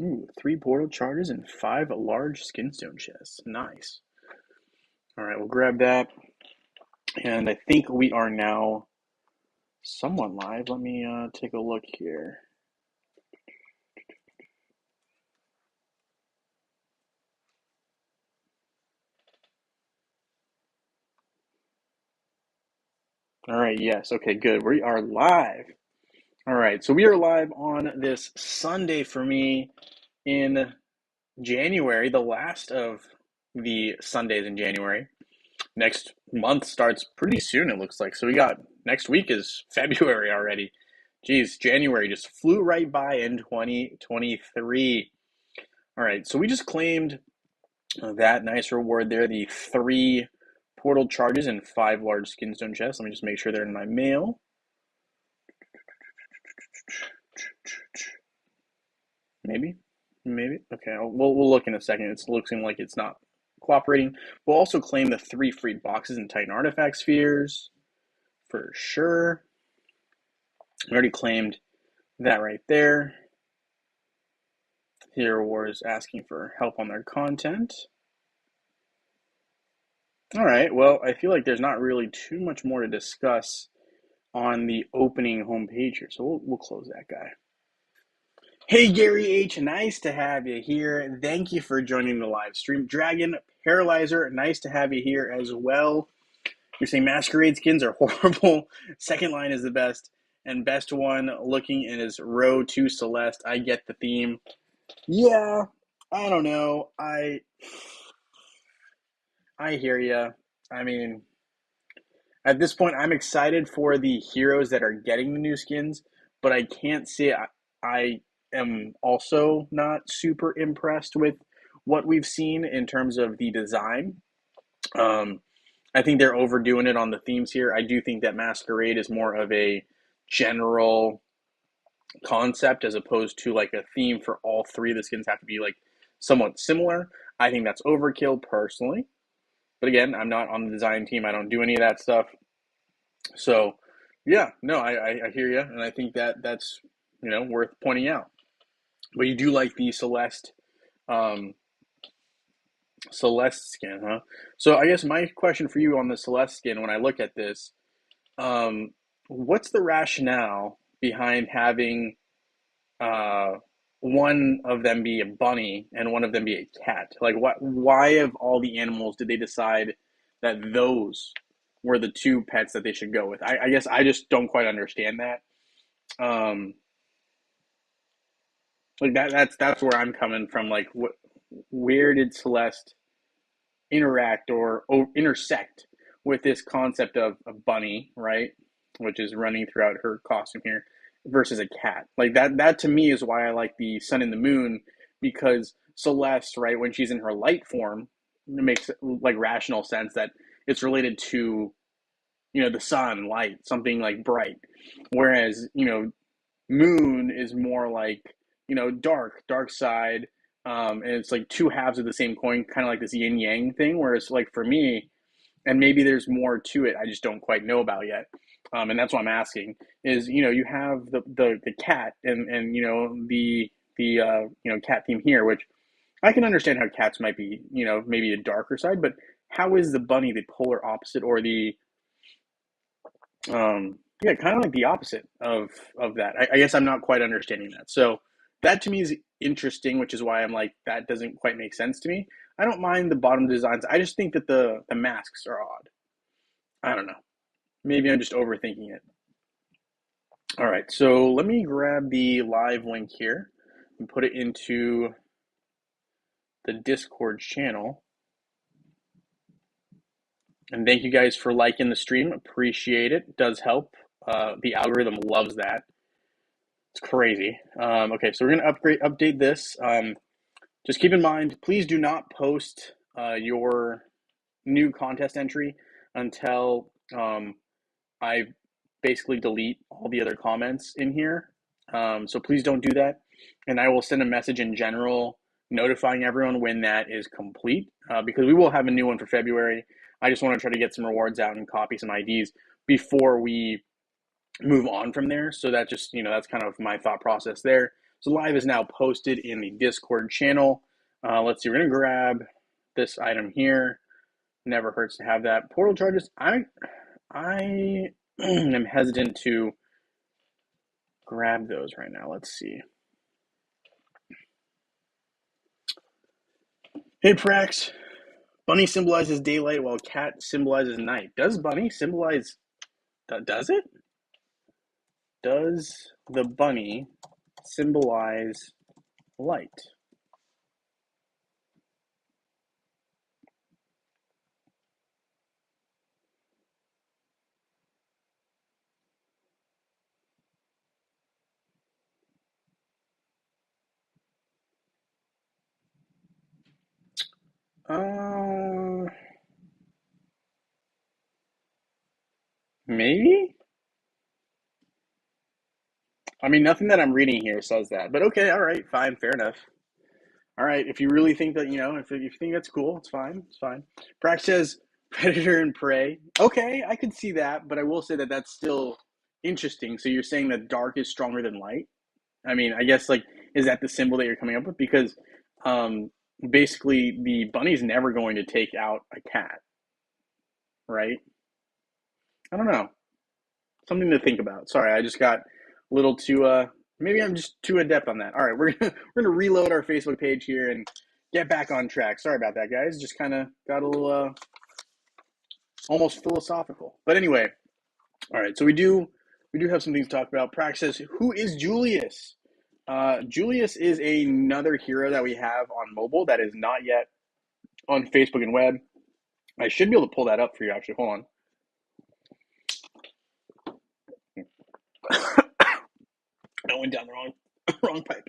Ooh, 3 portal charges and 5 large skinstone chests. Nice. All right, we'll grab that. And I think we are now somewhat live. Let me take a look here. All right, yes. Okay, good. We are live. All right, so we are live on this Sunday for me in January, the last of the Sundays in January. Next month starts pretty soon, it looks like. So we got next week is February already. Geez, January just flew right by in 2023. All right, so we just claimed that nice reward there, the 3 portal charges and 5 large skinstone chests. Let me just make sure they're in my mail. Maybe. Okay, we'll look in a second. It's looking like it's not cooperating. We'll also claim the 3 free boxes and Titan artifact spheres for sure. We already claimed that right there. Hero Wars asking for help on their content. All right, well, I feel like there's not really too much more to discuss on the opening homepage here, so we'll close that guy. Hey, Gary H., nice to have you here. Thank you for joining the live stream. Dragon Paralyzer, nice to have you here as well. You're saying Masquerade skins are horrible. Second line is the best. And best one looking is row 2 Celeste. I get the theme. Yeah, I don't know. I hear you. I mean, at this point, I'm excited for the heroes that are getting the new skins, but I can't say I am also not super impressed with what we've seen in terms of the design. I think they're overdoing it on the themes here. I do think that Masquerade is more of a general concept as opposed to like a theme for all 3 of the skins have to be like somewhat similar. I think that's overkill personally. But again, I'm not on the design team. I don't do any of that stuff. So, yeah, no, I hear you, and I think that's worth pointing out. But you do like the Celeste skin, huh? So I guess my question for you on the Celeste skin, when I look at this, what's the rationale behind having one of them be a bunny and one of them be a cat? Like, why of all the animals did they decide that those were the 2 pets that they should go with? I guess I just don't quite understand that. Like that's where I'm coming from. Like, where did Celeste interact or intersect with this concept of a bunny, right? Which is running throughout her costume here, versus a cat. Like that to me is why I like the Sun and the Moon, because Celeste, right, when she's in her light form, it makes like rational sense that it's related to the sun, light, something like bright. Whereas Moon is more like dark side, and it's like 2 halves of the same coin, kind of like this yin yang thing. Whereas like for me, and maybe there's more to it I just don't quite know about yet, and that's what I'm asking is you have the cat and the cat theme here, which I can understand how cats might be maybe a darker side, but how is the bunny the polar opposite, or the yeah, kind of like the opposite of that. I guess I'm not quite understanding that. So that to me is interesting, which is why I'm like that doesn't quite make sense to me. I don't mind the bottom designs. I just think that the masks are odd. I don't know. Maybe I'm just overthinking it. All right, so let me grab the live link here and put it into the Discord channel. And thank you guys for liking the stream. Appreciate it. It does help. The algorithm loves that. It's crazy. Okay, so we're gonna update this. Just keep in mind, please do not post your new contest entry until I basically delete all the other comments in here. So please don't do that. And I will send a message in general notifying everyone when that is complete, because we will have a new one for February. I just want to try to get some rewards out and copy some IDs before we move on from there. So that just, that's kind of my thought process there. So live is now posted in the Discord channel. Let's see, we're gonna grab this item here. Never hurts to have that. Portal charges. I am hesitant to grab those right now. Let's see. Hey Prax, bunny symbolizes daylight while cat symbolizes night. Does bunny symbolize? Does it? Does the bunny symbolize light? Maybe. I mean, nothing that I'm reading here says that, but okay, all right, fine, fair enough. All right, if you really think that, if you think that's cool, it's fine. It's fine. Prax says predator and prey. Okay, I could see that, but I will say that that's still interesting. So you're saying that dark is stronger than light? I mean, I guess like is that the symbol that you're coming up with? Because um, basically the bunny's never going to take out a cat, right? I don't know. Something to think about. Sorry, I just got a little too maybe I'm just too adept on that. All right, we're gonna reload our Facebook page here and get back on track. Sorry about that, guys. Just kind of got a little almost philosophical. But anyway, all right. So we do have some things to talk about. Prax says, "Who is Julius?" Julius is another hero that we have on mobile that is not yet on Facebook and web. I should be able to pull that up for you. Actually, hold on. I went down the wrong pipe.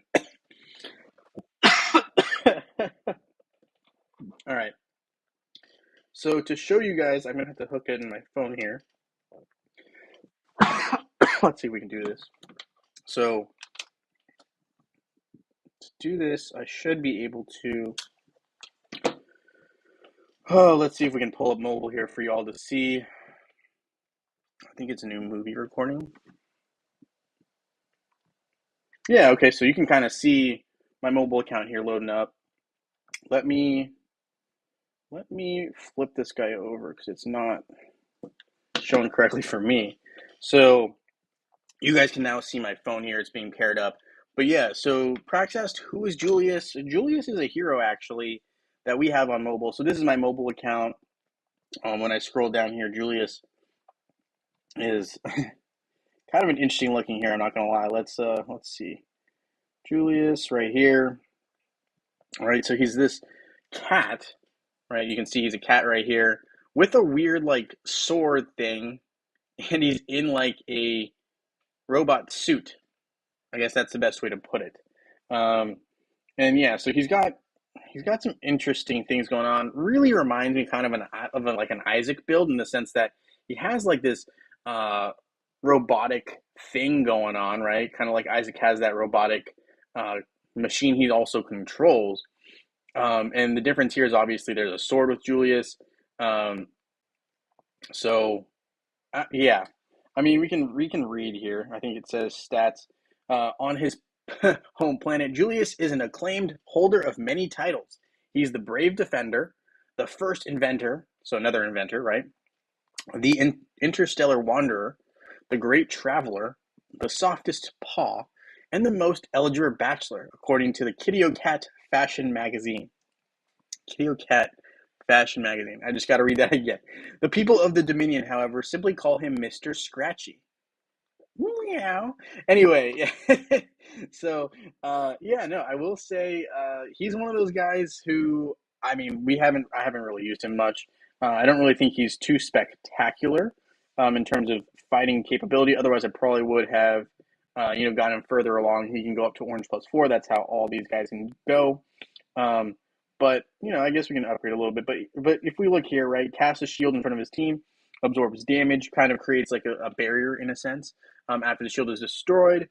All right. So to show you guys, I'm gonna have to hook it in my phone here. Let's see if we can do this. So to do this, I should be able to. Oh, let's see if we can pull up mobile here for y'all to see. I think it's a new movie recording. Yeah, okay, so you can kind of see my mobile account here loading up. Let me flip this guy over because it's not showing correctly for me. So you guys can now see my phone here. It's being paired up. But yeah, so Prax asked, who is Julius? Julius is a hero, actually, that we have on mobile. So this is my mobile account. When I scroll down here, Julius is kind of an interesting looking here. I'm not gonna lie. Let's see, Julius right here. All right, so he's this cat, right? You can see he's a cat right here with a weird like sword thing, and he's in like a robot suit. I guess that's the best way to put it. Um, and yeah, so he's got some interesting things going on. Really reminds me kind of like an Isaac build in the sense that he has like this uh, robotic thing going on, right? Kind of like Isaac has that robotic uh, machine he also controls. And the difference here is obviously there's a sword with Julius. Um, so yeah, I mean we can read here. I think it says stats on his home planet. Julius is an acclaimed holder of many titles. He's the brave defender, the first inventor, so another inventor, right? The interstellar wanderer, the great traveler, the softest paw, and the most eligible bachelor, according to the Kitty Cat fashion magazine. Kitty Cat fashion magazine. I just got to read that again. The people of the Dominion, however, simply call him Mr. Scratchy. Meow. Anyway, so yeah, no, I will say he's one of those guys who I mean I haven't really used him much. I don't really think he's too spectacular in terms of fighting capability. Otherwise, I probably would have gotten him further along. He can go up to orange +4. That's how all these guys can go. Um, but I guess we can upgrade a little bit. But if we look here, right, cast a shield in front of his team, absorbs damage, kind of creates like a barrier in a sense. After the shield is destroyed,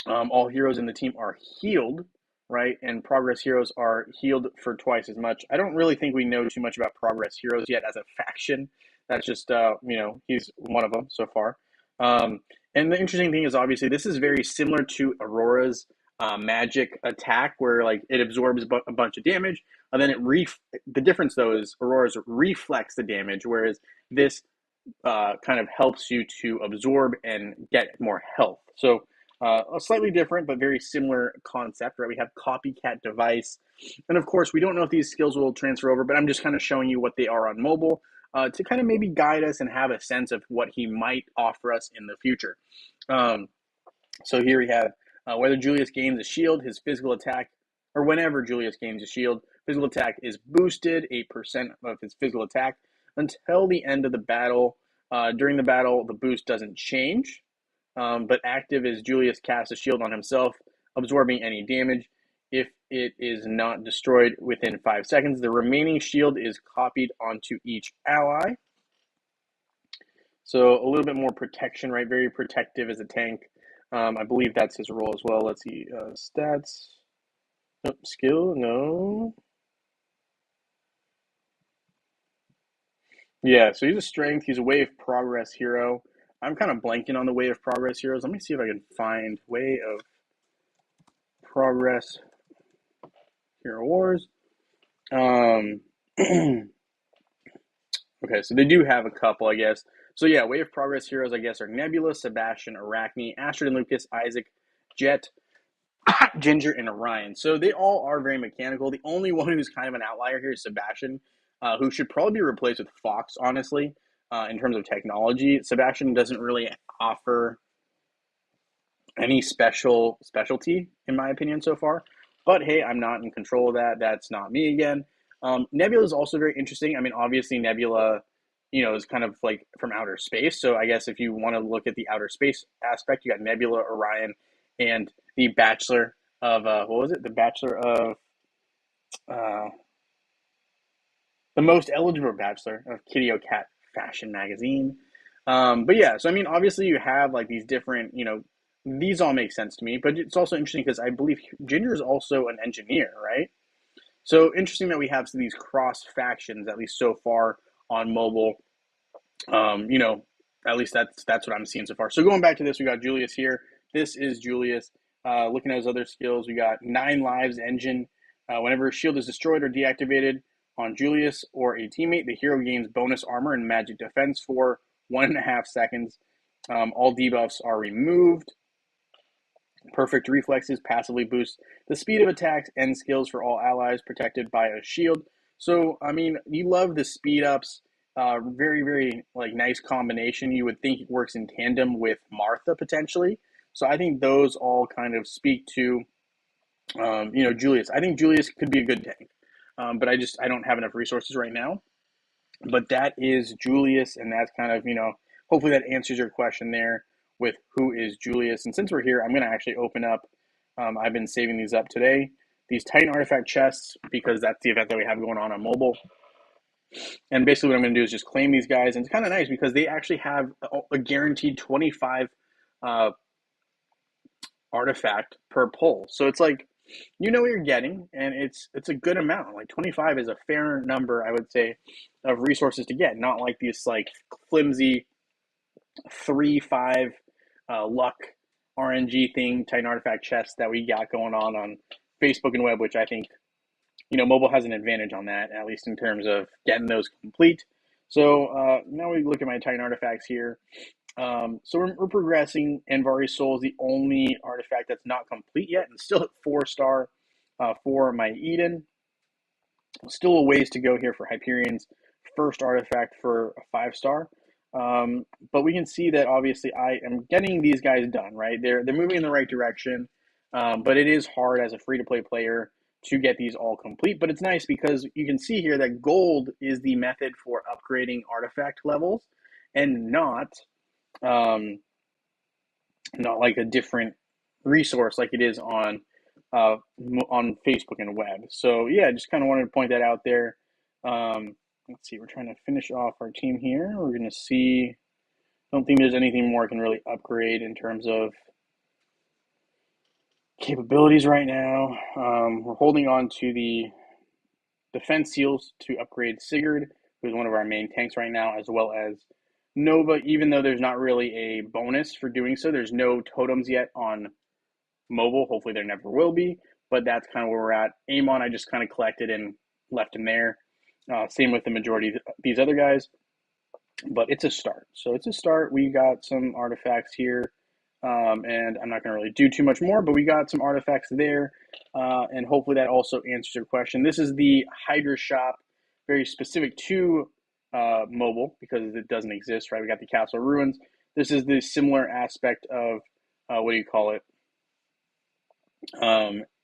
all heroes in the team are healed, right? And progress heroes are healed for twice as much. I don't really think we know too much about progress heroes yet as a faction. That's just he's one of them so far. And the interesting thing is obviously this is very similar to Aurora's magic attack, where like it absorbs a bunch of damage, and then the difference though is Aurora's reflects the damage, whereas this kind of helps you to absorb and get more health. So a slightly different but very similar concept, right? We have copycat device, and of course we don't know if these skills will transfer over, but I'm just kind of showing you what they are on mobile to kind of maybe guide us and have a sense of what he might offer us in the future. Um, so here we have whether Julius gains a shield, his physical attack, or whenever Julius gains a shield, physical attack is boosted 8% of his physical attack until the end of the battle. During the battle, the boost doesn't change, but active is Julius casts a shield on himself, absorbing any damage. If it is not destroyed within 5 seconds, the remaining shield is copied onto each ally. So a little bit more protection, right? Very protective as a tank. I believe that's his role as well. Let's see. Stats. Nope. Skill. No. Yeah, so he's a strength. He's a way of progress hero. I'm kind of blanking on the way of progress heroes. Let me see if I can find way of progress hero wars. Um, okay, so they do have a couple, I guess. So yeah, way of progress heroes, I guess, are Nebula, Sebastian, Arachne, Astrid and Lucas, Isaac, Jet, Ginger, and Orion. So they all are very mechanical. The only one who's kind of an outlier here is Sebastian, who should probably be replaced with Fox, honestly, in terms of technology. Sebastian doesn't really offer any specialty, in my opinion, so far. But hey, I'm not in control of that. That's not me again. Nebula is also very interesting. I mean, obviously, Nebula, is kind of like from outer space. So I guess if you want to look at the outer space aspect, you got Nebula, Orion, and the Bachelor of what was it? The Bachelor of uh, the most eligible Bachelor of Kitty O Cat Fashion Magazine. But yeah, so I mean, obviously you have like these different, these all make sense to me. But it's also interesting because I believe Ginger is also an engineer, right? So interesting that we have these cross factions, at least so far on mobile. Um, you know, at least that's what I'm seeing so far. So going back to this, we got Julius here. This is Julius. Looking at his other skills, we got 9 lives engine. Whenever a shield is destroyed or deactivated on Julius or a teammate, the hero gains bonus armor and magic defense for 1.5 seconds. All debuffs are removed. Perfect reflexes passively boost the speed of attacks and skills for all allies protected by a shield. So, I mean, you love the speed ups. Very, very like nice combination. You would think it works in tandem with Martha potentially. So I think those all kind of speak to, Julius. I think Julius could be a good tank, but I don't have enough resources right now. But that is Julius, and that's kind of hopefully that answers your question there with who is Julius. And since we're here, I'm going to actually open up. I've been saving these up today. These Titan artifact chests because that's the event that we have going on mobile. And basically, what I'm going to do is just claim these guys, and it's kind of nice because they actually have a guaranteed 25 uh, artifact per pull. So it's like what you're getting, and it's a good amount. Like 25 is a fair number, I would say, of resources to get. Not like these like flimsy 3-5 luck RNG thing, Titan artifact chests that we got going on Facebook and web, which I think mobile has an advantage on that, at least in terms of getting those complete. So now we look at my Titan artifacts here. So we're progressing. Anvari's Soul is the only artifact that's not complete yet, and still at 4-star for my Eden. Still a ways to go here for Hyperion's first artifact for a 5-star. But we can see that obviously I am getting these guys done, right? They're moving in the right direction, but it is hard as a free-to-play player to get these all complete. But it's nice because you can see here that gold is the method for upgrading artifact levels and um, not like a different resource like it is on Facebook and web. So yeah, just kind of wanted to point that out there. Let's see, we're trying to finish off our team here. We're going to see. I don't think there's anything more I can really upgrade in terms of capabilities right now. We're holding on to the defense seals to upgrade Sigurd, who's one of our main tanks right now, as well as Nova, even though there's not really a bonus for doing so, there's no totems yet on mobile. Hopefully there never will be, but that's kind of where we're at. Amon, I just kind of collected and left him there. Same with the majority of these other guys, but it's a start. So it's a start. We got some artifacts here, and I'm not going to really do too much more, but we got some artifacts there, and hopefully that also answers your question. This is the Hydra shop, very specific to mobile because it doesn't exist, right? We got the Castle Ruins. This is the similar aspect of what do you call it?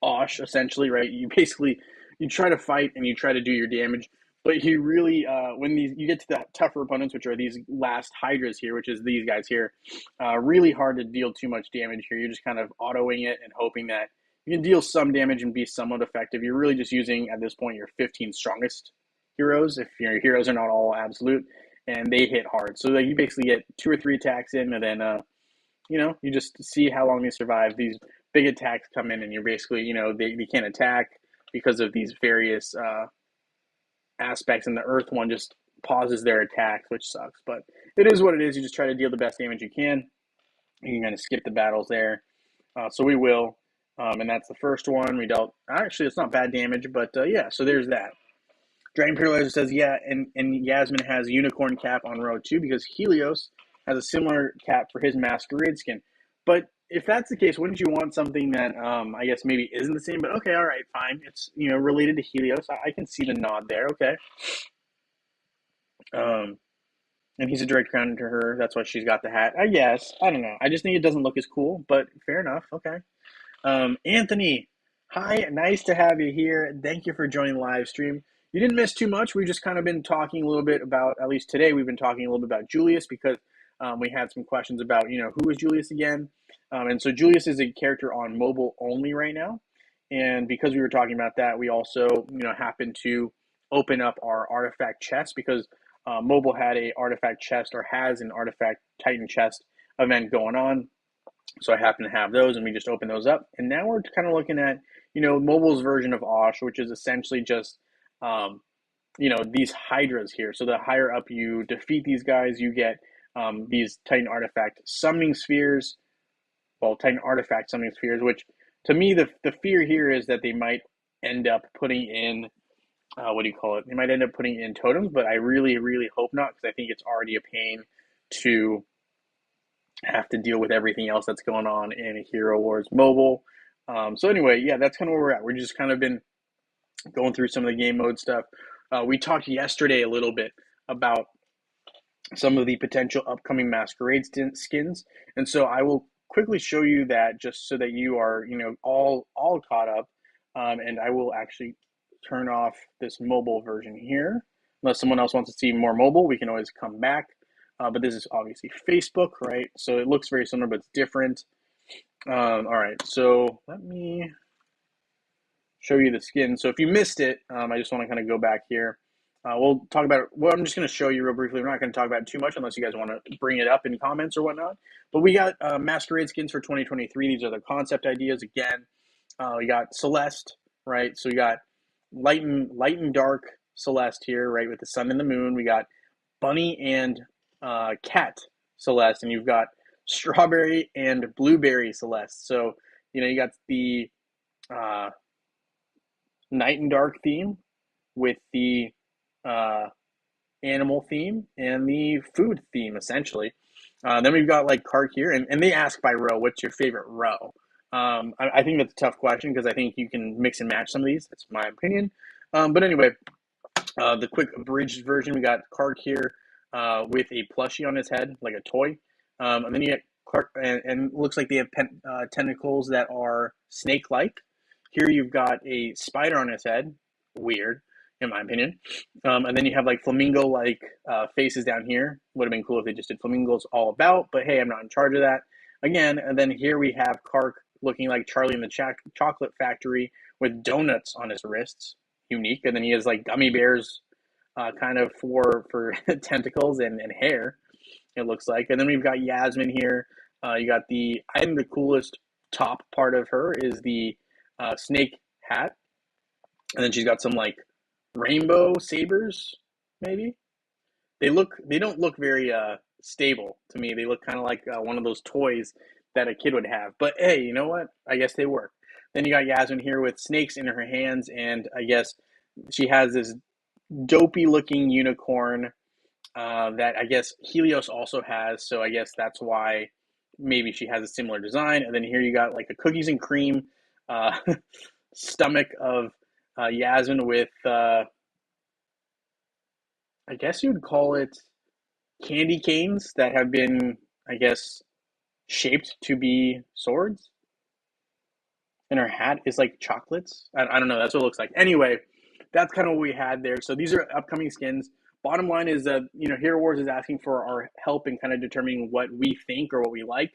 Osh, essentially, right? You basically you try to fight and you try to do your damage, but you really when these you get to the tougher opponents, which are these last Hydras here, which is these guys here, really hard to deal too much damage here. You're just kind of autoing it and hoping that you can deal some damage and be somewhat effective. You're really just using at this point your 15 strongest heroes if your heroes are not all absolute, and they hit hard. So like you basically get 2 or 3 attacks in, and then you just see how long they survive. These big attacks come in, and you're basically, they can't attack because of these various aspects, and the Earth one just pauses their attacks, which sucks. But it is what it is. You just try to deal the best damage you can. You can kind of skip the battles there. So we will. And that's the first one. We dealt, actually, it's not bad damage, but yeah, so there's that. Dragon Paralyzer says, yeah, and Yasmin has Unicorn Cap on row 2 because Helios has a similar cap for his Masquerade skin. But if that's the case, wouldn't you want something that I guess maybe isn't the same? But okay, all right, fine. It's related to Helios. I can see the nod there. Okay. And he's a direct counter to her. That's why she's got the hat. I guess. I don't know. I just think it doesn't look as cool. But fair enough. Okay. Anthony, hi, nice to have you here. Thank you for joining the live stream. You didn't miss too much. We've just kind of been talking a little bit about, at least today, we've been talking a little bit about Julius because we had some questions about, who is Julius again? And so Julius is a character on mobile only right now. And because we were talking about that, we also, happened to open up our artifact chest because mobile had a artifact chest or has an artifact Titan chest event going on. So I happen to have those, and we just open those up. And now we're kind of looking at, mobile's version of Osh, which is essentially just, these Hydras here. So the higher up you defeat these guys, you get these Titan artifact summoning spheres. Well, Titan artifact summoning spheres, which to me, the fear here is that they might end up putting in, what do you call it? They might end up putting in totems, but I really, really hope not because I think it's already a pain to have to deal with everything else that's going on in Hero Wars Mobile. So anyway, yeah, that's kind of where we're at. We're just kind of been going through some of the game mode stuff. We talked yesterday a little bit about some of the potential upcoming Masquerade skins, and so I will quickly show you that just so that you are, all caught up. And I will actually turn off this mobile version here. Unless someone else wants to see more mobile, we can always come back. But this is obviously Facebook, right? So it looks very similar, but it's different. All right, so let me show you the skin. So if you missed it, I just want to kind of go back here. We'll talk about it. Well, I'm just going to show you real briefly. We're not going to talk about it too much unless you guys want to bring it up in comments or whatnot. But we got Masquerade skins for 2023. These are the concept ideas. Again, we got Celeste, right? So we got light and dark Celeste here, right, with the sun and the moon. We got Bunny and Cat Celeste, and you've got Strawberry and Blueberry Celeste. So, you got the night and dark theme with the animal theme and the food theme, essentially. Then we've got like Kark here, and they ask by row, what's your favorite row? I think that's a tough question because I think you can mix and match some of these. That's my opinion. But anyway, the quick abridged version, we got Kark here with a plushie on his head, like a toy. And then you get Clark, and looks like they have tentacles that are snake-like. Here you've got a spider on his head. Weird, in my opinion. And then you have like flamingo-like faces down here. Would have been cool if they just did flamingos all about, but hey, I'm not in charge of that. Again, and then here we have Kark looking like Charlie in the Chocolate Factory with donuts on his wrists. Unique. And then he has like gummy bears kind of for tentacles and hair, it looks like. And then we've got Yasmin here. You got I think the coolest top part of her is the snake hat. And then she's got some like rainbow sabers, maybe. They don't look very stable to me. They look kind of like one of those toys that a kid would have. But hey, you know what? I guess they work. Then you got Yasmin here with snakes in her hands, and I guess she has this dopey looking unicorn that I guess Helios also has. So I guess that's why maybe she has a similar design. And then here you got like a cookies and cream uh, stomach of Yasmin with, I guess you would call it candy canes that have been, I guess, shaped to be swords. And her hat is like chocolates. I don't know. That's what it looks like. Anyway, that's kind of what we had there. So these are upcoming skins. Bottom line is that Hero Wars is asking for our help in kind of determining what we think or what we like.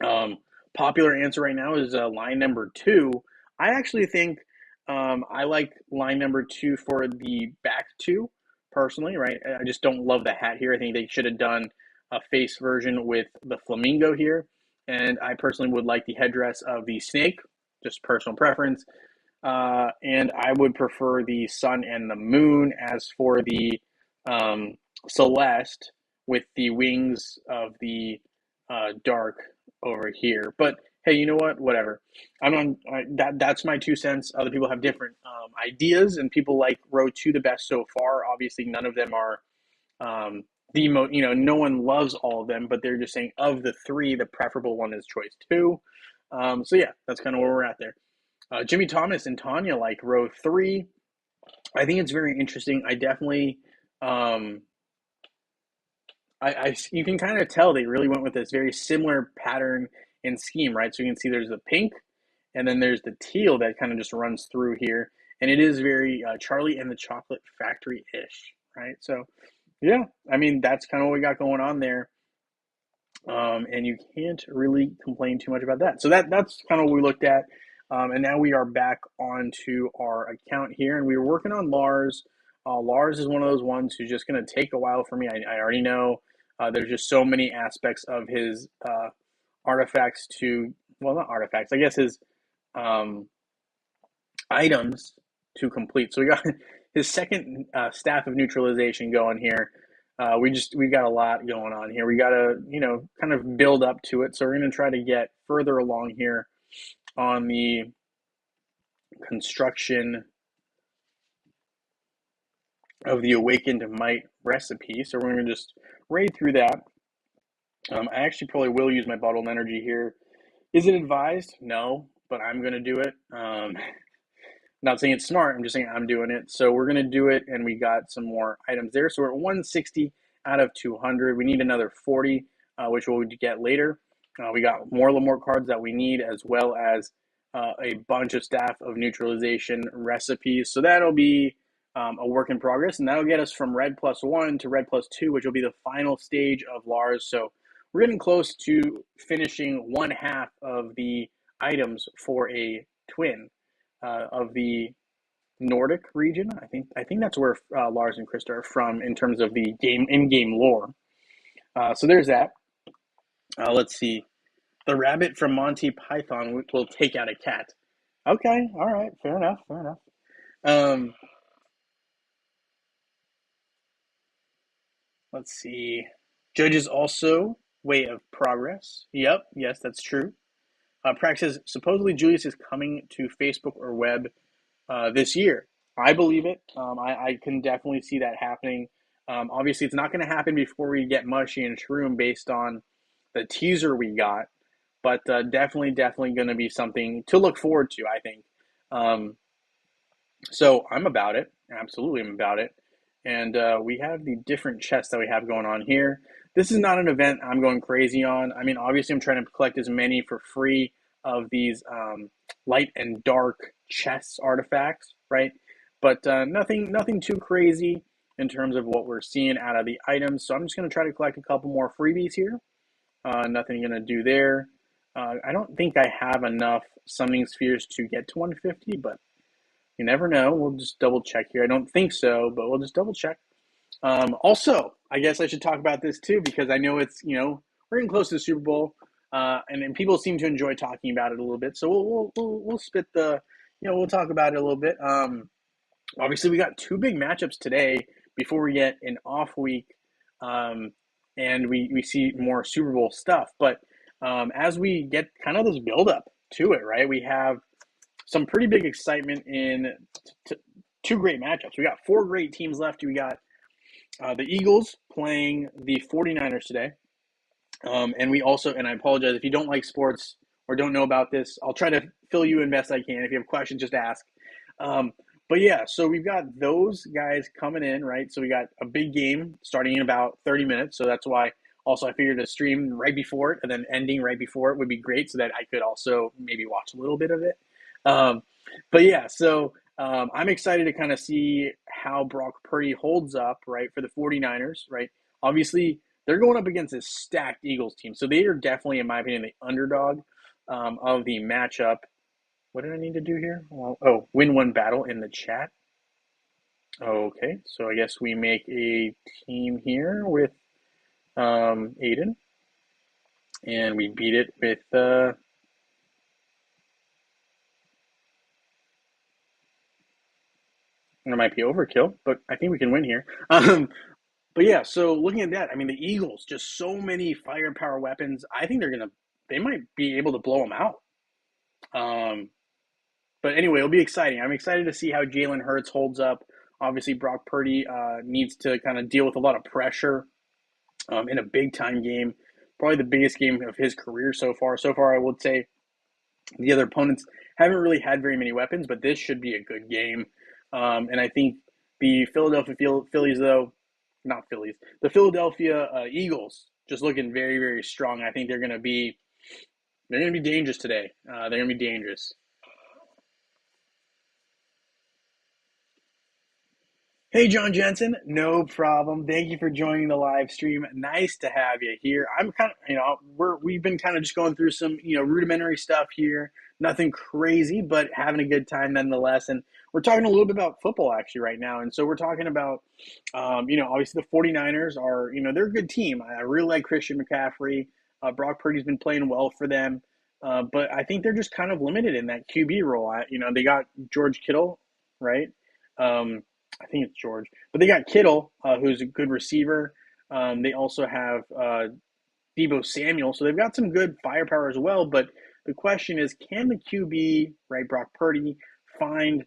Um, Popular answer right now is line number 2. I actually think I like line number 2 for the back 2 personally. Right, I just don't love the hat here. I think they should have done a face version with the flamingo here, and I personally would like the headdress of the snake. Just personal preference. And I would prefer the sun and the moon. As for the Celeste with the wings of the dark over here. But hey, you know what? Whatever. I'm on that. That's my 2 cents. Other people have different ideas, and people like row 2 the best so far. Obviously, none of them are the most. No one loves all of them, but they're just saying of the 3, the preferable one is choice 2. So yeah, that's kind of where we're at there. Jimmy Thomas and Tanya like row 3. I think it's very interesting. I definitely, you can kind of tell they really went with this very similar pattern and scheme, right? So you can see there's the pink, and then there's the teal that kind of just runs through here, and it is very Charlie and the Chocolate Factory ish, right? So yeah, I mean that's kind of what we got going on there. And you can't really complain too much about that. So that's kind of what we looked at. And now we are back onto our account here, and we were working on Lars. Lars is one of those ones who's just going to take a while for me. I already know there's just so many aspects of his artifacts well, not artifacts, I guess his um, items to complete. So we got his second staff of neutralization going here. We got a lot going on here. We got to kind of build up to it. So we're going to try to get further along here on the construction of the Awakened Might recipe. So we're going to just raid through that. I actually probably will use my bottled energy here. Is it advised? No, but I'm going to do it. Not saying it's smart. I'm just saying I'm doing it. So we're going to do it, and we got some more items there. So we're at 160 out of 200. We need another 40, which we'll get later. We got more Lamort cards that we need, as well as a bunch of staff of neutralization recipes. So that'll be a work in progress, and that'll get us from red +1 to red +2, which will be the final stage of Lars. So we're getting close to finishing one half of the items for a twin of the Nordic region. I think that's where Lars and Krista are from in terms of the in-game lore. So there's that. Let's see. The rabbit from Monty Python will take out a cat. Okay, all right, fair enough, fair enough. Let's see. Judges also way of progress. Yep, yes, that's true. Prax says supposedly Julius is coming to Facebook or web this year. I believe it. I can definitely see that happening. Obviously, it's not going to happen before we get Mushy and Shroom based on the teaser we got, but definitely going to be something to look forward to, I think. So I'm about it. Absolutely, I'm about it. And we have the different chests that we have going on here. This is not an event I'm going crazy on. I mean, obviously, I'm trying to collect as many for free of these light and dark chests artifacts, right? But nothing too crazy in terms of what we're seeing out of the items. So I'm just going to try to collect a couple more freebies here. Nothing going to do there. I don't think I have enough summoning spheres to get to 150, but you never know. We'll just double check here. I don't think so, but we'll just double check. Also, I guess I should talk about this too, because I know it's, we're getting close to the Super Bowl, and people seem to enjoy talking about it a little bit. So we'll spit we'll talk about it a little bit. Obviously, we got 2 big matchups today before we get an off week and we see more Super Bowl stuff. But as we get kind of this buildup to it, right, we have some pretty big excitement in two great matchups. We got four great teams left. We got the Eagles playing the 49ers today. And we also, and I apologize if you don't like sports or don't know about this, I'll try to fill you in best I can. If you have questions, just ask. Um, but yeah, so we've got those guys coming in, right? So we got a big game starting in about 30 minutes. So that's why also I figured a stream right before it and then ending right before it would be great so that I could also maybe watch a little bit of it. Um, but yeah, so I'm excited to kind of see how Brock Purdy holds up, right, for the 49ers, right? Obviously, they're going up against a stacked Eagles team. So they are definitely, in my opinion, the underdog of the matchup. What did I need to do here? Well, win one battle in the chat. Okay, so I guess we make a team here with Aiden. And we beat it with... It might be overkill, but I think we can win here. But yeah, so looking at that, I mean, the Eagles, just so many firepower weapons. I think they might be able to blow them out. But anyway, it'll be exciting. I'm excited to see how Jalen Hurts holds up. Obviously, Brock Purdy needs to kind of deal with a lot of pressure in a big-time game, probably the biggest game of his career so far. So far, I would say the other opponents haven't really had very many weapons, but this should be a good game. And I think the Philadelphia Phillies, though, not Phillies, the Philadelphia Eagles, just looking very, very strong. I think they're going to be dangerous today. They're going to be dangerous. Hey, John Jensen, no problem. Thank you for joining the live stream. Nice to have you here. I'm kind of, we've been kind of just going through some, rudimentary stuff here. Nothing crazy, but having a good time nonetheless. And we're talking a little bit about football actually right now. And so we're talking about, obviously the 49ers are, they're a good team. I really like Christian McCaffrey. Brock Purdy's been playing well for them. But I think they're just kind of limited in that QB role. They got George Kittle, right? I think it's George, but they got Kittle, who's a good receiver. They also have Deebo Samuel, so they've got some good firepower as well. But the question is, can the QB, right, Brock Purdy, find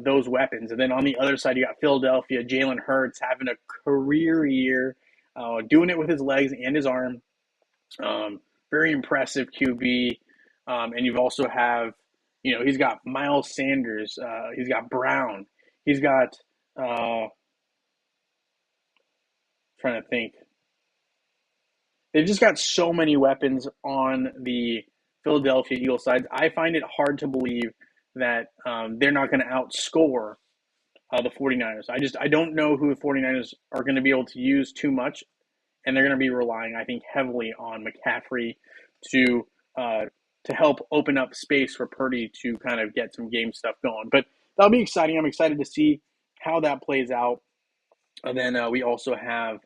those weapons? And then on the other side, you got Philadelphia, Jalen Hurts having a career year, doing it with his legs and his arm. Very impressive QB. And you've also have, he's got Miles Sanders, he's got Brown, he's got trying to think. They've just got so many weapons on the Philadelphia Eagles side. I find it hard to believe that they're not going to outscore the 49ers. I don't know who the 49ers are going to be able to use too much, and they're going to be relying, I think, heavily on McCaffrey to help open up space for Purdy to kind of get some game stuff going. But that'll be exciting. I'm excited to see how that plays out. And then we also have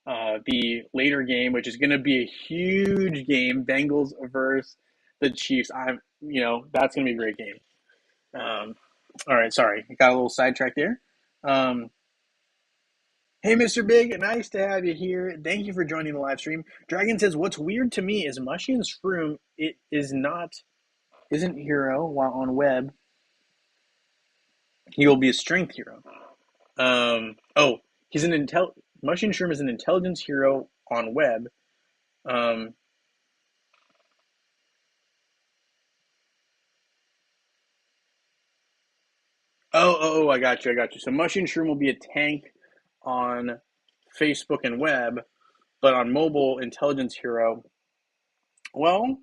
the later game, which is going to be a huge game, Bengals versus the Chiefs. That's going to be a great game. All right, sorry, got a little sidetracked there. Hey, Mr. Big, nice to have you here. Thank you for joining the live stream. Dragon says, "What's weird to me is Mushy and Shroom. It isn't hero while on web. He will be a strength hero. He's an Mushy and Shroom is an intelligence hero on web. I got you. So Mushy and Shroom will be a tank on Facebook and web, but on mobile, intelligence hero. Well,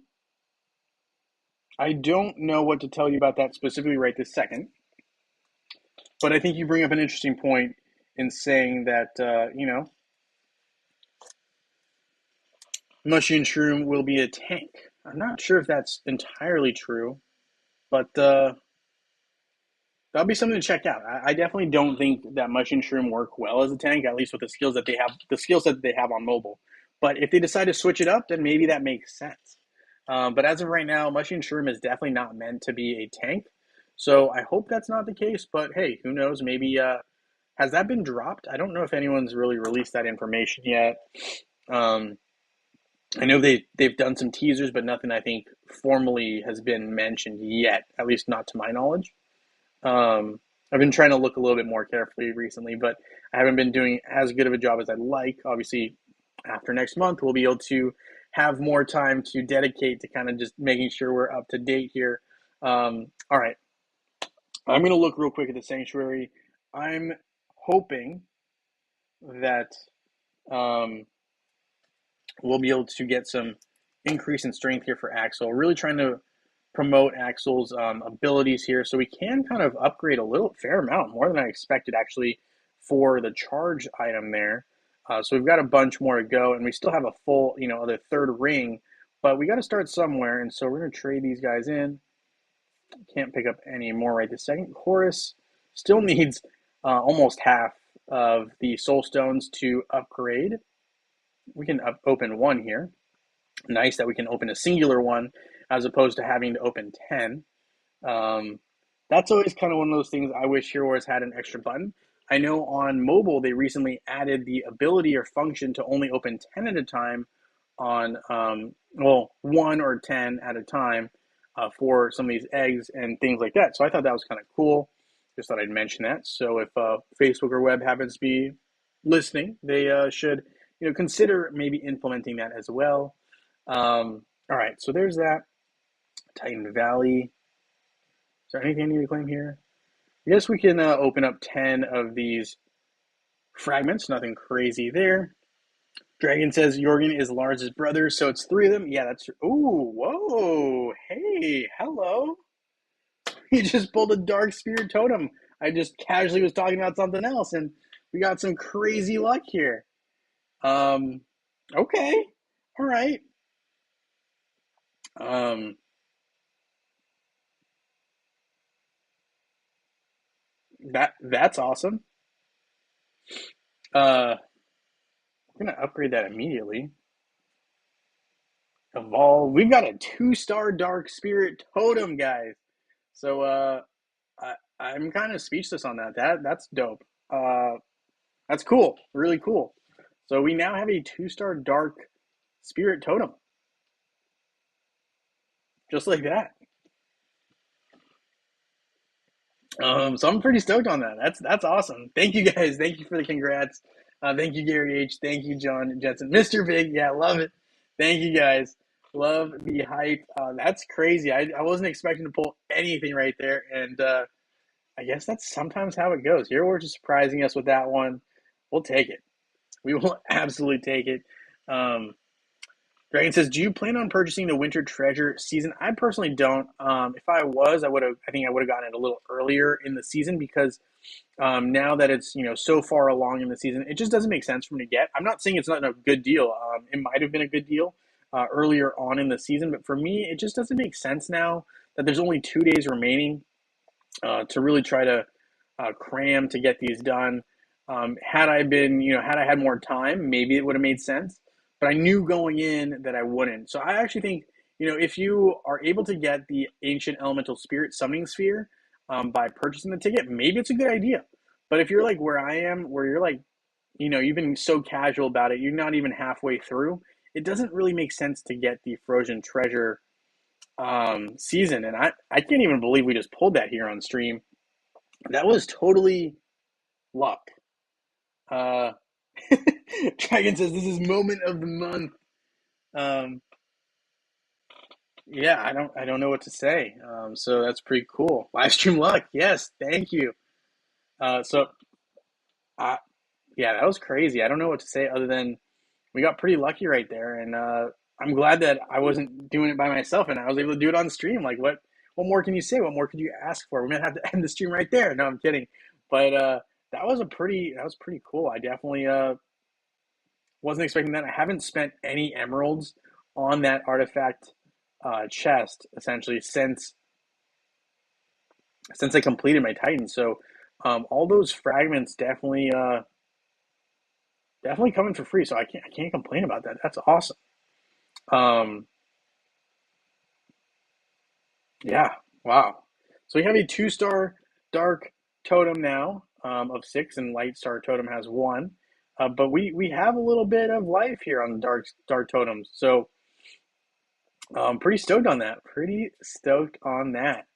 I don't know what to tell you about that specifically right this second, but I think you bring up an interesting point in saying that, Mushy and Shroom will be a tank. I'm not sure if that's entirely true, but that'll be something to check out. I definitely don't think that Mushy and Shroom work well as a tank, at least with the skills that they have, the skill set that they have on mobile. But if they decide to switch it up, then maybe that makes sense. But as of right now, Mushy and Shroom is definitely not meant to be a tank. So I hope that's not the case. But hey, who knows? Maybe has that been dropped? I don't know if anyone's really released that information yet. I know they've done some teasers, but nothing I think formally has been mentioned yet, at least not to my knowledge. Um, I've been trying to look a little bit more carefully recently, but I haven't been doing as good of a job as I'd like. Obviously, after next month, we'll be able to have more time to dedicate to kind of just making sure we're up to date here. All right, I'm going to look real quick at the sanctuary. I'm hoping that um, we'll be able to get some increase in strength here for Axel. Really trying to promote Axel's abilities here, so we can kind of upgrade a little fair amount, more than I expected actually, for the charge item there. So we've got a bunch more to go, and we still have a full, other third ring, but we got to start somewhere, and so we're going to trade these guys in. Can't pick up any more right this second. Chorus still needs almost half of the soul stones to upgrade. We can open one here. Nice that we can open a singular one as opposed to having to open 10. Um, that's always kind of one of those things I wish Hero Wars had an extra button. I know on mobile they recently added the ability or function to only open 10 at a time on, 1 or 10 at a time for some of these eggs and things like that. So I thought that was kind of cool. Just thought I'd mention that. So if Facebook or web happens to be listening, they should consider maybe implementing that as well. All right, so there's that. Titan Valley. Is there anything I need to claim here? I guess we can open up 10 of these fragments. Nothing crazy there. Dragon says Jorgen is Lars' brother, so it's 3 of them. Yeah, that's... Ooh, whoa. Hey, hello. He just pulled a Dark Spirit Totem. I just casually was talking about something else, and we got some crazy luck here. Okay. All right. That's awesome. We're gonna upgrade that immediately. Evolve. We've got a 2-star Dark Spirit Totem, guys. So I'm kind of speechless on that. That's dope. That's cool. Really cool. So we now have a 2-star Dark Spirit Totem, just like that. So I'm pretty stoked on that. That's awesome. Thank you guys. Thank you for the congrats. Thank you, Gary H. Thank you, John Jetson. Mr. Big, yeah, love it. Thank you guys. Love the hype. That's crazy. I wasn't expecting to pull anything right there, and I guess that's sometimes how it goes. Here we're just surprising us with that one. We'll take it. We will absolutely take it. Um, Dragon says, "Do you plan on purchasing the Winter Treasure season?" I personally don't. If I was, I would have. I think I would have gotten it a little earlier in the season because now that it's so far along in the season, it just doesn't make sense for me to get. I'm not saying it's not a good deal. It might have been a good deal earlier on in the season, but for me, it just doesn't make sense now that there's only 2 days remaining to really try to cram to get these done. Had I been, had I had more time, maybe it would have made sense. But I knew going in that I wouldn't. So I actually think, if you are able to get the Ancient Elemental Spirit Summoning Sphere by purchasing the ticket, maybe it's a good idea. But if you're like where I am, where you're like, you've been so casual about it, you're not even halfway through, it doesn't really make sense to get the Frozen Treasure season. And I can't even believe we just pulled that here on stream. That was totally luck. Uh, Dragon says this is moment of the month. Um, yeah, I don't know what to say. So that's pretty cool. Live stream luck, yes, thank you. So uh, yeah, that was crazy. I don't know what to say other than we got pretty lucky right there, and I'm glad that I wasn't doing it by myself and I was able to do it on stream. Like what more can you say? What more could you ask for? We might have to end the stream right there. No, I'm kidding. But that was pretty cool. I definitely wasn't expecting that. I haven't spent any emeralds on that artifact chest essentially since I completed my Titan. So all those fragments definitely coming for free. So I can't complain about that. That's awesome. Um, yeah, wow. So we have a 2-star dark totem now of 6, and light star totem has 1. But we have a little bit of life here on the dark totems, so I'm pretty stoked on that. Pretty stoked on that.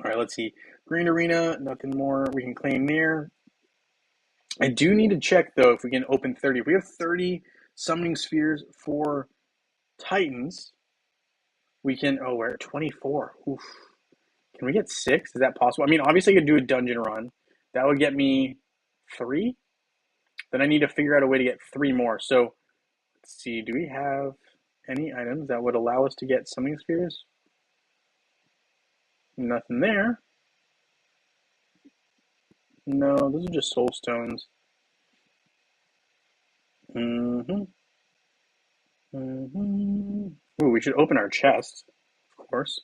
All right, let's see. Green Arena, nothing more we can claim there. I do need to check though if we can open 30. If we have 30 summoning spheres for Titans, we can. Oh, we're at 24. Oof. Can we get 6? Is that possible? I mean, obviously, I could do a dungeon run. That would get me 3. Then I need to figure out a way to get 3 more. So let's see. Do we have any items that would allow us to get summoning spheres? Nothing there. No, those are just soul stones. Mm-hmm. Mm-hmm. Ooh, we should open our chest, of course.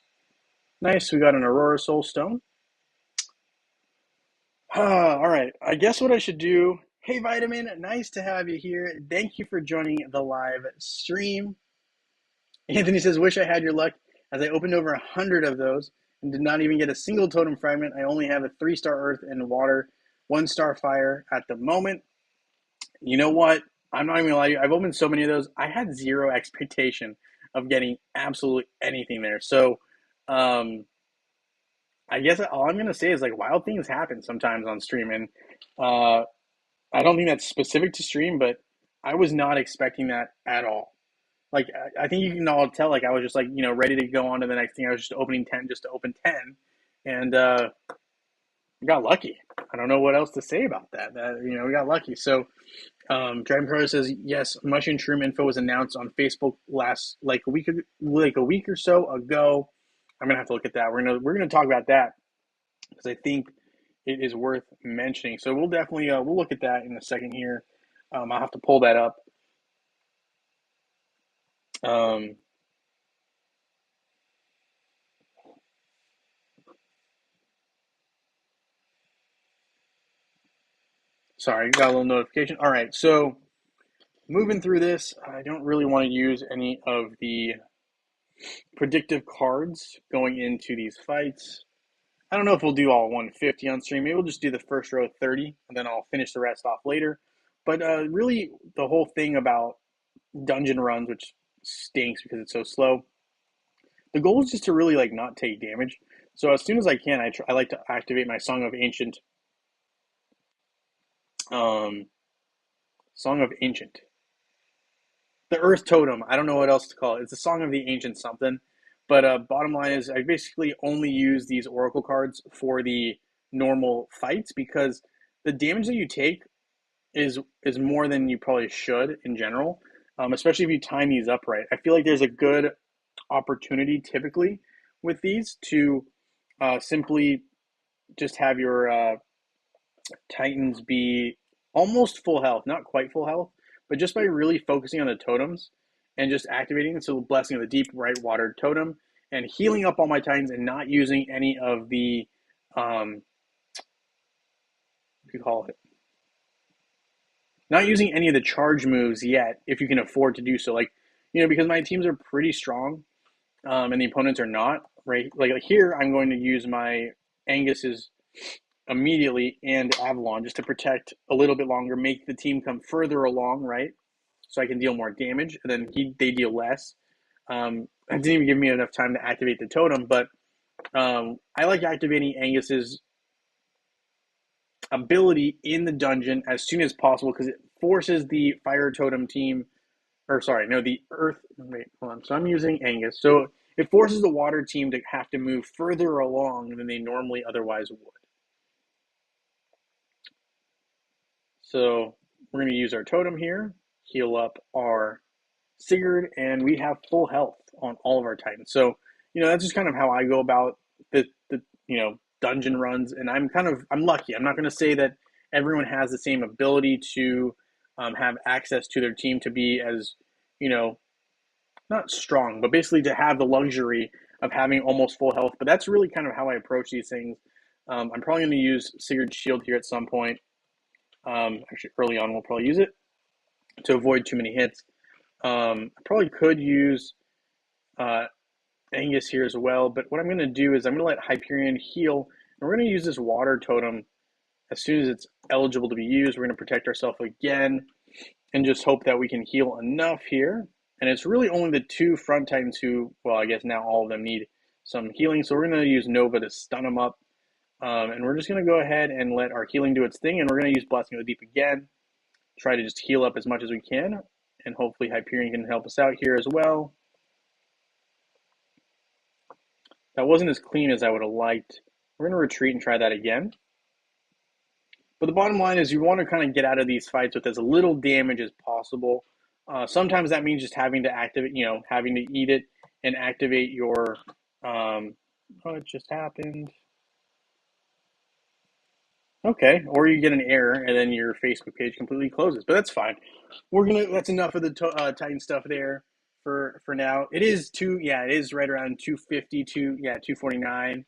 Nice, we got an Aurora Soul Stone. All right, I guess what I should do. Hey, Vitamin, nice to have you here. Thank you for joining the live stream. Anthony says, wish I had your luck as I opened over 100 of those and did not even get a single totem fragment. I only have a 3-star earth and water, 1-star fire at the moment. You know what? I'm not even gonna lie to you. I've opened so many of those. I had zero expectation of getting absolutely anything there. So, um, I guess all I'm gonna say is like wild things happen sometimes on stream, and uh, I don't think that's specific to stream, but I was not expecting that at all. Like I think you can all tell. Like I was just like ready to go on to the next thing. I was just opening 10 just to open 10, and got lucky. I don't know what else to say about that. That we got lucky. So Dragon Pro says yes. Mushroom Shroom info was announced on Facebook last like a week or so ago. I'm gonna have to look at that. We're gonna talk about that because I think it is worth mentioning. So we'll definitely we'll look at that in a second here. I'll have to pull that up. Um, Sorry, got a little notification. All right, so moving through this, I don't really want to use any of the predictive cards going into these fights. I don't know if we'll do all 150 on stream. Maybe we'll just do the first row 30, and then I'll finish the rest off later. But really, the whole thing about dungeon runs, which stinks because it's so slow, the goal is just to really like not take damage. So as soon as I can, I like to activate my um, Song of Ancient, the Earth Totem. I don't know what else to call it. It's a Song of the Ancient something. But bottom line is, I basically only use these Oracle cards for the normal fights because the damage that you take is more than you probably should in general, especially if you time these up right. I feel like there's a good opportunity typically with these to simply just have your Titans be almost full health, not quite full health, but just by really focusing on the totems and just activating. So, Blessing of the Deep, right water totem, and healing up all my Titans and not using any of the, what do you call it? Not using any of the charge moves yet, if you can afford to do so. Like, because my teams are pretty strong, and the opponents are not, right? Like here, I'm going to use my Angus's immediately and Avalon just to protect a little bit longer, make the team come further along, right? So I can deal more damage, and then they deal less. It didn't even give me enough time to activate the totem, but I like activating Angus's ability in the dungeon as soon as possible because it forces the fire totem team, or sorry, no, the earth. Wait, hold on. So I'm using Angus. So it forces the water team to have to move further along than they normally otherwise would. So we're going to use our totem here, heal up our Sigurd, and we have full health on all of our Titans. So, that's just kind of how I go about the dungeon runs. And I'm lucky. I'm not going to say that everyone has the same ability to have access to their team to be as, not strong, but basically to have the luxury of having almost full health. But that's really kind of how I approach these things. I'm probably going to use Sigurd's Shield here at some point. Actually, early on, we'll probably use it to avoid too many hits. I probably could use Angus here as well, but what I'm going to do is I'm going to let Hyperion heal, and we're going to use this water totem as soon as it's eligible to be used, we're going to protect ourselves again and just hope that we can heal enough here. And it's really only the two front titans who, well, I guess now all of them need some healing. So we're going to use Nova to stun them up. And we're just going to go ahead and let our healing do its thing. And we're going to use Blessing of the Deep again. Try to just heal up as much as we can. And hopefully Hyperion can help us out here as well. That wasn't as clean as I would have liked. We're going to retreat and try that again. But the bottom line is you want to kind of get out of these fights with as little damage as possible. Sometimes that means just having to activate, having to eat it and activate your, oh, it just happened. Okay, or you get an error and then your Facebook page completely closes, but that's fine. That's enough of the Titan stuff there for now. It is it is right around 250, 249.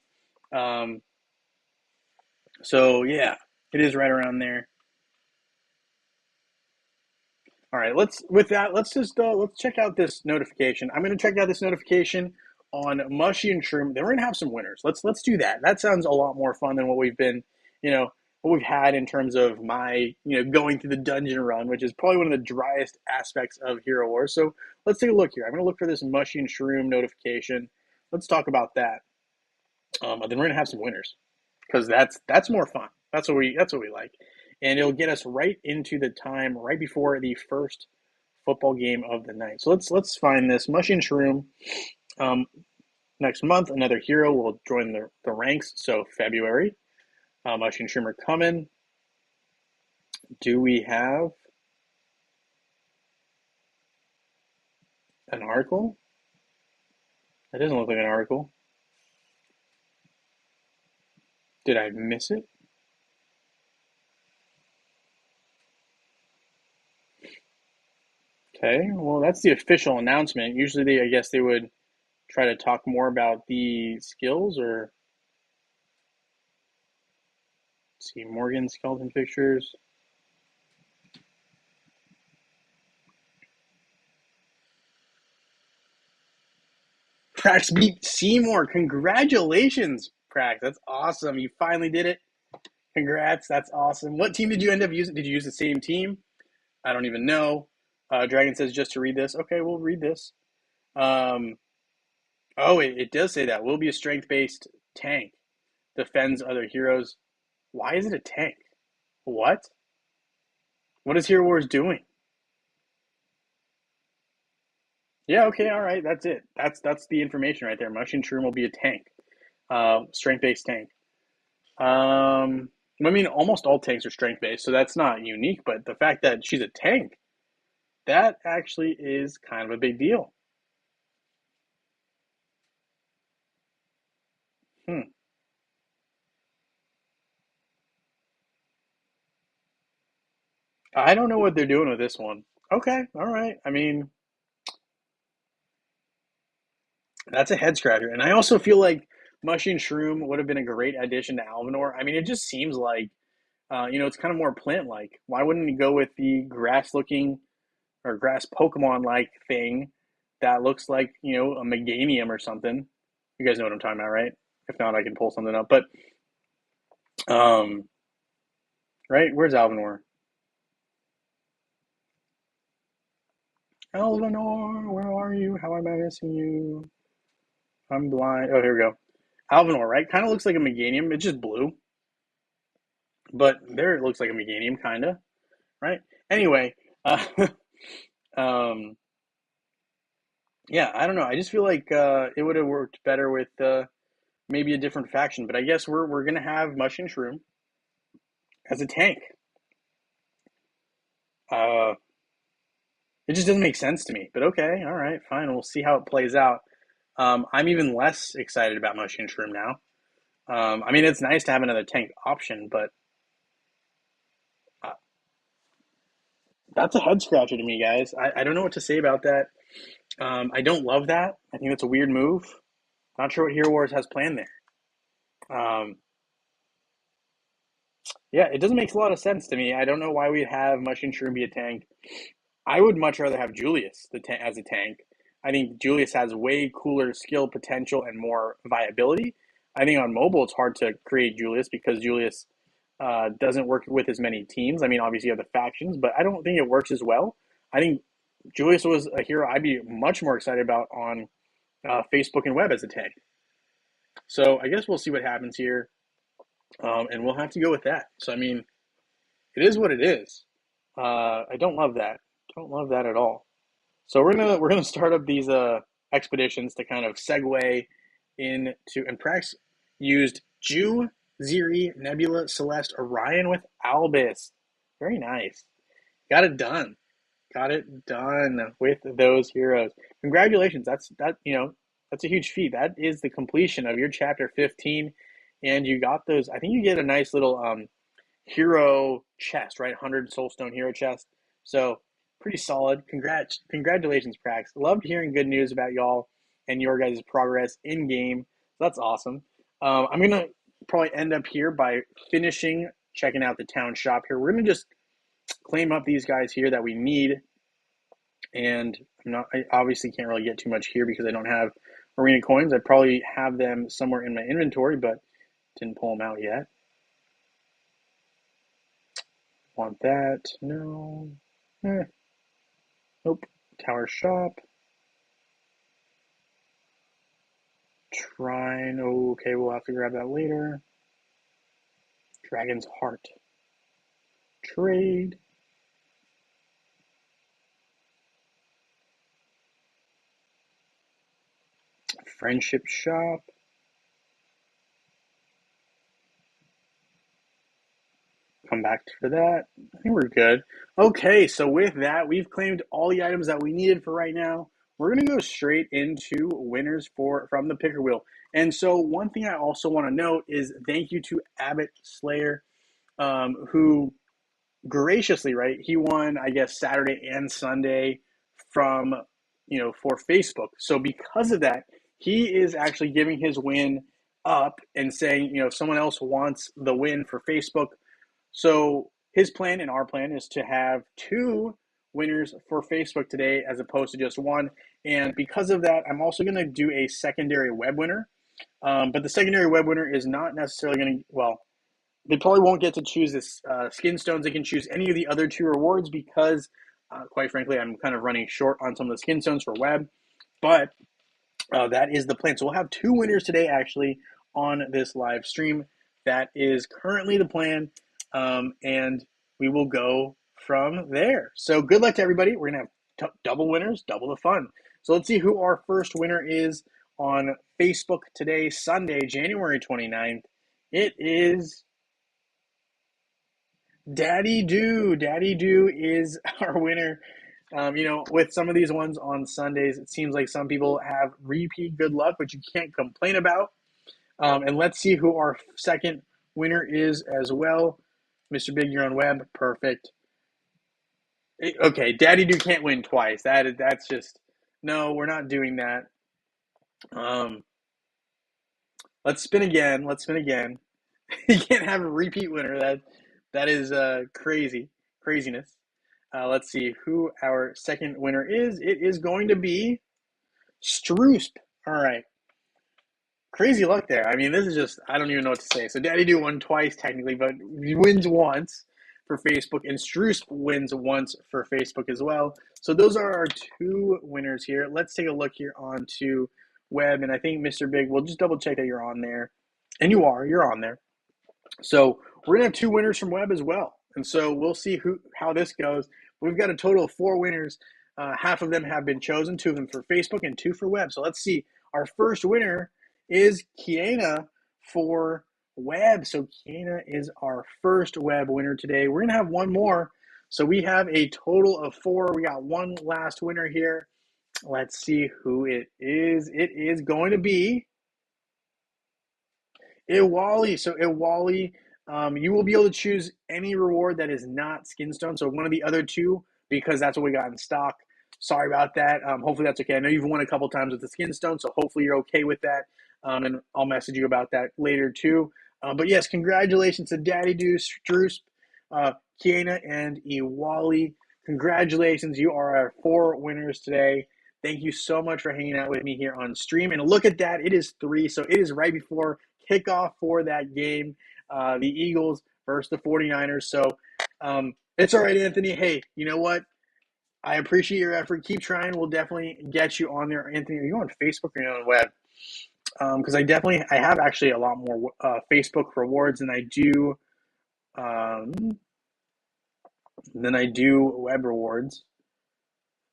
So yeah, it is right around there. All right, let's check out this notification. I'm going to check out this notification on Mushy and Shroom. Then we're going to have some winners. Let's do that. That sounds a lot more fun than what we've been, what we've had in terms of my, going through the dungeon run, which is probably one of the driest aspects of Hero Wars. So let's take a look here. I'm going to look for this Mushy and Shroom notification. Let's talk about that. And then we're going to have some winners because that's more fun. That's what we like. And it'll get us right into the time right before the first football game of the night. So let's find this Mushy and Shroom. Next month, another hero will join the ranks. So February, Mushy and Shroom are coming. Do we have an article? That doesn't look like an article. Did I miss it? Okay, well, that's the official announcement. Usually, I guess they would try to talk more about the skills or see Morgan skeleton pictures. Prax beat Seymour. Congratulations, Prax. That's awesome. You finally did it. Congrats. That's awesome. What team did you end up using? Did you use the same team? I don't even know. Dragon says just to read this. Okay, we'll read this. It does say that. Will be a strength-based tank. Defends other heroes. Why is it a tank? What? What is Hero Wars doing? Yeah, okay, all right. That's it. That's the information right there. Mushy and Shroom will be a tank. Strength-based tank. I mean, almost all tanks are strength-based, so that's not unique, but the fact that she's a tank, that actually is kind of a big deal. I don't know what they're doing with this one. Okay, all right. I mean, that's a head scratcher. And I also feel like Mushy and Shroom would have been a great addition to Alvanor. I mean, it just seems like, it's kind of more plant-like. Why wouldn't you go with the grass-looking or grass Pokemon-like thing that looks like, a Meganium or something? You guys know what I'm talking about, right? If not, I can pull something up. But, um, right? Where's Alvanor? Alvanor, where are you? How am I missing you? I'm blind. Oh, here we go. Alvanor, right? Kind of looks like a Meganium. It's just blue. But there it looks like a Meganium, kind of, right? Anyway, um, yeah, I don't know. I just feel like it would have worked better with maybe a different faction. But I guess we're gonna have Mushy and Shroom as a tank. Uh, it just doesn't make sense to me. But okay, all right, fine. We'll see how it plays out. I'm even less excited about Mushy and Shroom now. I mean, it's nice to have another tank option, but uh, that's a head scratcher to me, guys. I don't know what to say about that. I don't love that. I think that's a weird move. Not sure what Hero Wars has planned there. Um, yeah, it doesn't make a lot of sense to me. I don't know why we'd have Mushy and Shroom be a tank. I would much rather have Julius as a tank. I think Julius has way cooler skill potential and more viability. I think on mobile it's hard to create Julius because Julius doesn't work with as many teams. I mean, obviously you have the factions, but I don't think it works as well. I think Julius was a hero I'd be much more excited about on Facebook and web as a tag. So I guess we'll see what happens here, and we'll have to go with that. So I mean, it is what it is. I don't love that. Don't love that at all. So we're gonna start up these expeditions to kind of segue into, and Prax used Jew, Ziri, Nebula, Celeste, Orion with Albus. Very nice. Got it done. Got it done with those heroes. Congratulations. That's a huge feat. That is the completion of your chapter 15, and you got those. I think you get a nice little hero chest, right? 100 soulstone hero chest. So pretty solid. Congratulations, Prax. Loved hearing good news about y'all and your guys' progress in game. That's awesome. I'm gonna probably end up here by finishing checking out the town shop here. We're gonna just claim up these guys here that we need, and I obviously can't really get too much here because I don't have arena coins. I probably have them somewhere in my inventory, but didn't pull them out yet. Want that? No. Nope. Tower shop. Shrine. Okay, we'll have to grab that later. Dragon's Heart. Trade. Friendship shop. Come back for that. I think we're good. Okay, so with that, we've claimed all the items that we needed for right now. We're going to go straight into winners from the picker wheel. And so one thing I also want to note is thank you to Abbott Slayer, who graciously, right, he won, I guess, Saturday and Sunday from, for Facebook. So because of that, he is actually giving his win up and saying, if someone else wants the win for Facebook. So his plan and our plan is to have 2 winners for Facebook today as opposed to just 1. And because of that, I'm also going to do a secondary web winner. But the secondary web winner is not necessarily going to, they probably won't get to choose this skin stones. They can choose any of the other 2 rewards because, quite frankly, I'm kind of running short on some of the skin stones for web. But that is the plan. So we'll have 2 winners today, actually, on this live stream. That is currently the plan, and we will go from there. So good luck to everybody. We're going to have double winners, double the fun. So let's see who our first winner is on Facebook today, Sunday, January 29th. It is Daddy Do. Daddy Do is our winner. With some of these ones on Sundays, it seems like some people have repeat good luck, which you can't complain about. And let's see who our second winner is as well. Mr. Big, you're on web. Perfect. Okay, Daddy Do can't win twice. That's just, no, we're not doing that. Let's spin again. You can't have a repeat winner. That is craziness. Let's see who our second winner is. It is going to be Stroosp. All right. Crazy luck there. I mean, this is just, I don't even know what to say. So Daddy Do won twice technically, but he wins once for Facebook, and Stroosp wins once for Facebook as well. So those are our 2 winners here. Let's take a look here onto web, and I think Mr. Big, we'll just double check that you're on there. And you're on there. So we're going to have 2 winners from web as well. And so we'll see how this goes. We've got a total of 4 winners. Half of them have been chosen, 2 of them for Facebook and 2 for web. So let's see. Our first winner is Kiana for web. So Kiana is our first web winner today. We're going to have 1 more. So we have a total of 4. We got 1 last winner here. Let's see who it is. It is going to be Iwali. So Iwali, you will be able to choose any reward that is not Skinstone. So one of the other 2, because that's what we got in stock. Sorry about that. Hopefully that's okay. I know you've won a couple times with the Skinstone, so hopefully you're okay with that. And I'll message you about that later too. But yes, congratulations to Daddy Do, Stroosp, Kiana, and Iwali. Congratulations. You are our 4 winners today. Thank you so much for hanging out with me here on stream. And look at that. It is 3. So it is right before kickoff for that game. The Eagles versus the 49ers. So it's all right, Anthony. Hey, you know what? I appreciate your effort. Keep trying. We'll definitely get you on there. Anthony, are you on Facebook or are you on the web? Because I have actually a lot more Facebook rewards um, than I do web rewards.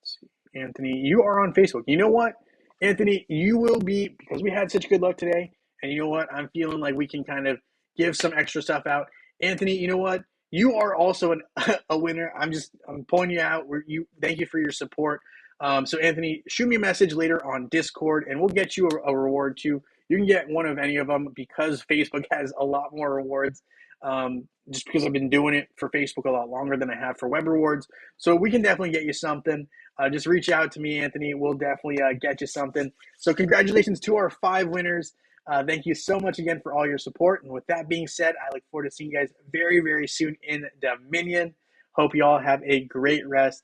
Let's see. Anthony, you are on Facebook. You know what, Anthony, you will be, because we had such good luck today, and you know what, I'm feeling like we can kind of give some extra stuff out. Anthony, you know what, you are also a winner. I'm pulling you out. Thank you for your support. So Anthony, shoot me a message later on Discord, and we'll get you a reward too. You can get one of any of them because Facebook has a lot more rewards. Just because I've been doing it for Facebook a lot longer than I have for web rewards. So we can definitely get you something. Just reach out to me, Anthony. We'll definitely get you something. So congratulations to our 5 winners. Thank you so much again for all your support. And with that being said, I look forward to seeing you guys very, very soon in Dominion. Hope you all have a great rest